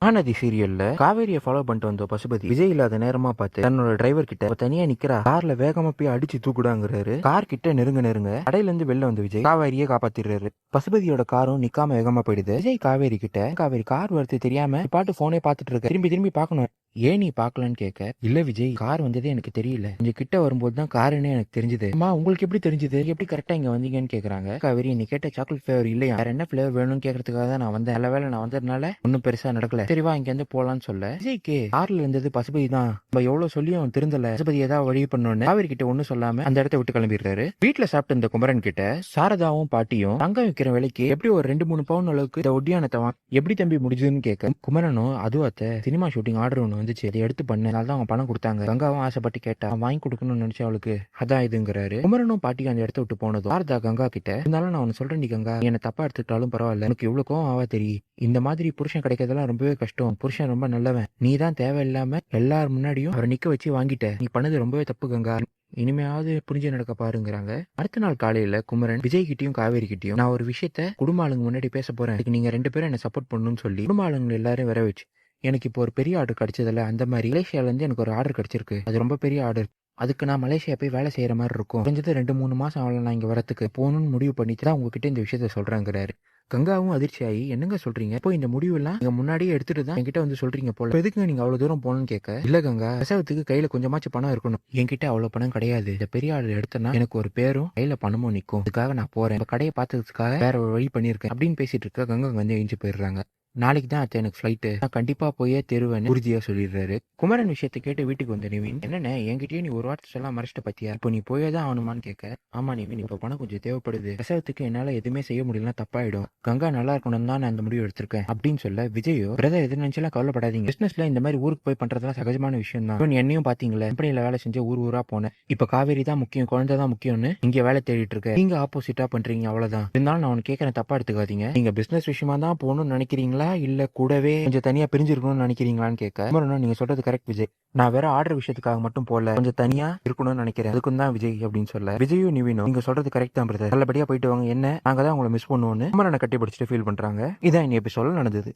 மகாநதி சீரியல்ல காவேரியை ஃபாலோ பண்ணிட்டு வந்த பசுபதி விஜய் இல்லாத நேரமா பார்த்து தன்னோட டிரைவர் கிட்ட தனியா நிக்கிறா, கார்ல வேகமா போய் அடிச்சு தூக்குடாங்கிறாரு. கார் கிட்ட நெருங்க கடையில இருந்து வெளில வந்து விஜய் காவேரியே காப்பாத்திடுறாரு. பசுபதியோட காரும் நிக்காம வேகமா போயிடுது. விஜய் காவேரி கிட்ட, காவேரி கார் வருது தெரியாம பாட்டு போனே பாத்துட்டு இருக்க, திரும்பி பார்க்கணும், ஏன் நீ பாக்கலன்னு கேட்க, இல்ல விஜய் கார் வந்ததே எனக்கு தெரியல, கொஞ்சம் கிட்ட வரும்போது தான் காருன்னு எனக்கு தெரிஞ்சது. அம்மா உங்களுக்கு எப்படி தெரிஞ்சது, எப்படி கரெக்டா இங்க வந்தீங்கன்னு கேக்குறாங்க. காவேரி நீ கேட்ட சாக்லேட் ஃபிளேவர் இல்லையா, வேற என்ன ஃபிளேவர் வேணும்னு கேட்கறதுக்காக தான் நான் வந்தேன், நல்ல வேலை நான் வந்ததுனால ஒன்னும் பெருசா நடக்கல, சரி வா இங்க இருந்து போலான்னு சொல்ல, விஜய்க்கு கார்ல இருந்தது பசுபதி தான், நம்ம எவ்வளவு சொல்லியும் அவன் திருந்தல, பசுபதி ஏதாவது வழி பண்ணணும்னு காவேரி கிட்ட ஒன்னும் சொல்லாம அந்த இடத்த விட்டு கிளம்பிடுறாரு. வீட்டுல சாப்பிட்டு இந்த குமரன் கிட்ட சாரதாவும் பாட்டியும் தங்கம் விற்கிற விலைக்கு எப்படி ஒரு 2-3 பவுன் அளவுக்கு இந்த ஒட்டியானத்தை எப்படி தம்பி முடிஞ்சதுன்னு கேட்க, குமரனும் அதுவாத்த சினிமா ஷூட்டிங் ஆர்டர் ஒன்று வந்துச்சு, அதை எடுத்து பண்ண தான் அவங்க பணம் கொடுத்தாங்க, கங்காவும் ஆசைப்பட்டு கேட்டா வாங்கி கொடுக்கணும்னு நினைச்சா அவளுக்கு அதான் இதுங்கிறாரு. குமரனும் பாட்டியும் அந்த இடத்த விட்டு போனதும் சாரதா கங்கா கிட்ட, இருந்தாலும் நான் ஒன்னு சொல்றேன், நீ கங்கா என்ன தப்பா எடுத்துக்கிட்டாலும் பரவாயில்ல, எனக்கு இவ்வளவு கோவம் ஆவா தெரியும், இந்த மாதிரி புருஷன் கிடைக்கிறதெல்லாம் ரொம்பவே கஷ்டம், புருஷன் ரொம்ப நல்லவன், நீ தான் தேவையில்லாம எல்லார் முன்னாடியும் அவரை நிக்க வச்சு வாங்கிட்ட, நீ பண்ணது ரொம்பவே தப்பு கங்கா, இனிமையாவது புரிஞ்சு நடக்க பாருங்கிறாங்க. அடுத்த நாள் காலையில குமரன் விஜய் கிட்டயும் காவேரி கிட்டயும், நான் ஒரு விஷயத்த குடும்ப ஆளுங்க முன்னாடி பேச போறேன், அதுக்கு நீங்க 2 பேரும் என்ன சப்போர்ட் பண்ணணும்னு சொல்லி குடும்ப ஆளுங்க எல்லாரும் வர வச்சு, எனக்கு இப்போ ஒரு பெரிய ஆர்டர் கிடைச்சதில்ல, அந்த மாதிரி மலேசியால இருந்து எனக்கு ஒரு ஆர்டர் கிடைச்சிருக்கு, அது ரொம்ப பெரிய ஆர்டர், அதுக்கு நான் மலேசியா போய் வேலை செய்யற மாதிரி இருக்கும், கொஞ்சது 2-3 மாசம் ஆகல நான் இங்க வரத்துக்கு, போகணும்னு முடிவு பண்ணிட்டு தான் உங்ககிட்ட இந்த விஷயத்த சொல்றேங்கிறாரு. கங்காவும் அதிர்ச்சி ஆகி, என்னங்க சொல்றீங்க, இப்போ இந்த முடிவெல்லாம் நீங்க முன்னாடியே எடுத்துட்டு தான் என்கிட்ட வந்து சொல்றீங்க போல, எதுக்குங்க நீங்க அவ்வளவு தூரம் போகணும்னு கேட்க, இல்ல கங்கா பிரசவத்துக்கு கையில கொஞ்சமாச்சும் பணம் இருக்கணும், என்கிட்ட அவ்வளவு பணம் கிடையாது, இந்த பெரிய ஆர்டர் எடுத்தனா எனக்கு ஒரு பேரும் கையில பணமும் நிக்கும், அதுக்காக நான் போறேன், இப்ப கடையை பார்த்ததுக்காக வேற ஒரு வழி பண்ணிருக்கேன் அப்படின்னு பேசிட்டு இருக்க கங்கா வந்து எழுந்து போயிடுறாங்க. நாளைக்கு தான் அத்தை எனக்கு ஃபிளைட்டு, நான் கண்டிப்பா போயே தெருவேன்னு உறுதியா சொல்லிடுறாரு. குமரன் விஷயத்தை கேட்டு வீட்டுக்கு வந்த நிவின், என்னென்ன என்கிட்டயே நீ ஒரு வார்த்தை சொல்ல மறைச்சிட்ட பத்தியா, இப்போ நீ போயே தான் ஆகணுமான்னு கேட்க, ஆமா நிவின் இப்போ பணம் கொஞ்சம் தேவைப்படுது, பிரசவத்துக்கு என்னால எதுவுமே செய்ய முடியலன்னா தப்பாயிடும், கங்கா நல்லா இருக்கணும் தான் நான் அந்த முடிவு எடுத்திருக்கேன் அப்படின்னு சொல்ல, விஜயோ பிரதர் எது நினைச்சலாம் கவலைப்படாதீங்க, பிசினஸ்ல இந்த மாதிரி ஊருக்கு போய் பண்றதுலாம் சகஜமான விஷயம் தான், என்னையும் பாத்தீங்களா கம்பெனியில வேலை செஞ்ச ஊரா போனேன், இப்ப காவேரி தான் முக்கியம், குழந்தை தான் முக்கியம்னு இங்க வேலை தேடிட்டு இருக்க, நீங்க ஆப்போசிட்டா பண்றீங்க அவ்வளவுதான், இருந்தாலும் நான் உனக்கு கேட்கறேன் தப்பா எடுத்துக்காதீங்க, நீங்க பிசினஸ் விஷயமா தான் போகணும்னு நினைக்கிறீங்களா இல்ல கூடவே கொஞ்சம் தனியா பிரிஞ்சிருக்கணும்னு நினைக்கிறீங்களான்னு கேட்க, நீங்க சொல்றது கரெக்ட் விஜய், நான் வேற ஆர்டர் விஷயத்துக்காக மட்டும் போல, கொஞ்சம் தனியா இருக்கணும்னு நினைக்கிறேன், அதுக்கும் தான் விஜய் அப்படின்னு சொல்ல, விஜயும் நிவினும் நீங்க சொல்றது கரெக்ட் தான் பிரதர், நல்லபடியா போயிட்டு வாங்க, என்ன நாங்க தான் உங்களை மிஸ் பண்ணுவோம்னு குமரனை கட்டி பிடிச்சிட்டு ஃபீல் பண்றாங்க. இதான் எபிசோட நடந்தது.